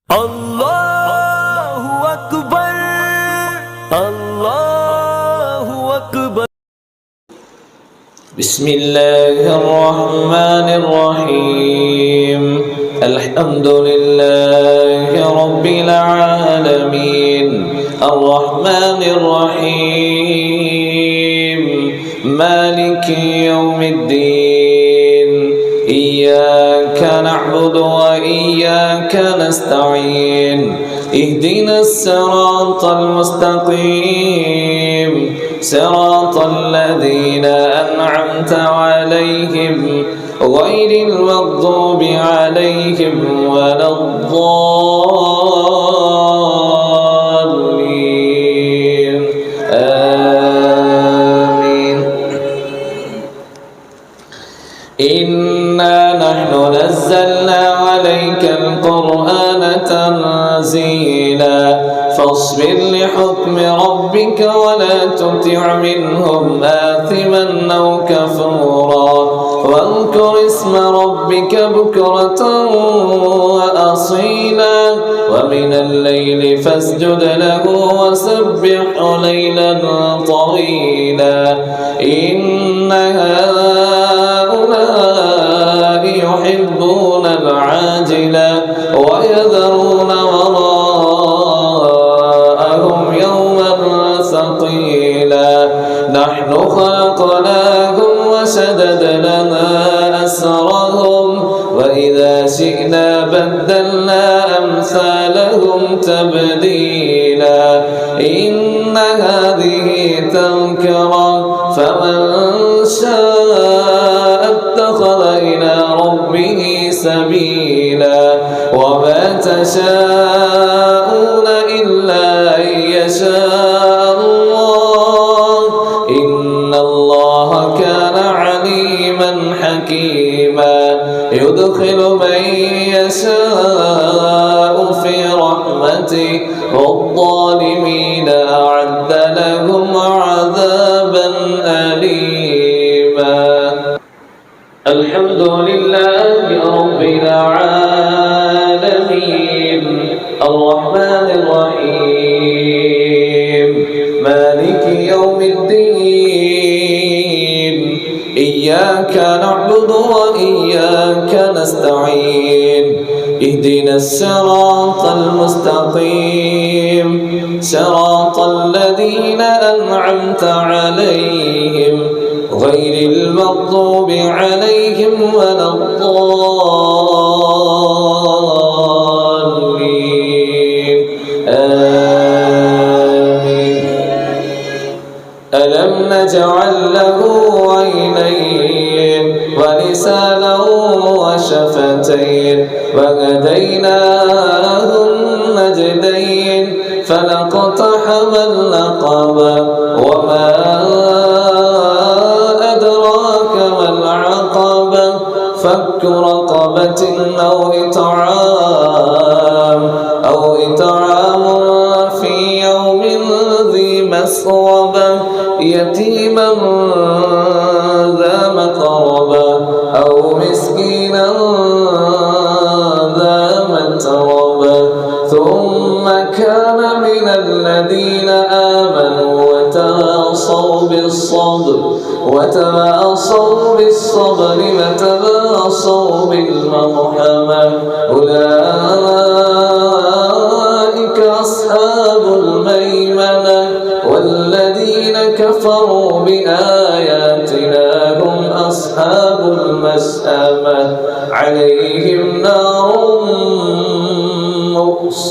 আল্লাহু আকবার, আল্লাহু আকবার। বিসমিল্লাহির রহমানির রহিম। আলহামদুলিল্লাহি রাব্বিল আলামিন, আর রহমানির রহিম, মালিকি ইয়াউমিদ্দিন। ইয়্যাকা না'বুদু ওয়া ইয়্যাকা নাস্তাঈন। ইহদিনাস সিরাতাল মুস্তাকিম, সিরাতাল লাযীনা আন'আমতা আলাইহিম গায়রিল মাগদুবি আলাইহিম ওয়ালাদ-দাল্লিন। آمين. إنا نحن نزلنا عليك القرآن تنزيلا فاصبر لحكم ربك ولا تطع منهم آثما أو كفورا واذكر اسم ربك بكرة وأصيلا ومن الليل فاسجد له وسبحه ليلا طويلا. إن هؤلاء يحبون العاجلة ويذرون وراءهم يوما ثقيلا. نحن خلقناهم وشددنا أسرهم وإذا شئنا بدلنا أمثالهم تبديلا. إن هذه تذكرة فمن شاء اتخذ إلى ربه سبيلا. وما تشاءون إلا أن يشاء الله. إن الله كان عليما حكيما. يدخل من يشاء في رحمته والظالمين أعد لهم عذابا أليما. الحمد لله رب العالمين، الرحمن الرحيم، مالك يوم الدين. إياك نعبد وإياك نستعين. اهدنا الصراط المستقيم، صراط الذين أنعمت عليهم غير المغضوب عليهم ولا الضالين. آمين. ألم نجعل له عينين ولسانا وشفتين وهديناه النجدين فلاقتحم العقبة وما أدراك ما العقبة فك رقبة أو إطعام في يوم ذي مسغبة يتيما ذا مقربة أو مسكينا ذا متربة ثم كان من الذين آمنوا وتواصوا بالصبر وتواصوا بالمرحمة أولئك أصحاب الميمنة. والذين كفروا بآياتنا هم أصحاب المشأمة عليهم نار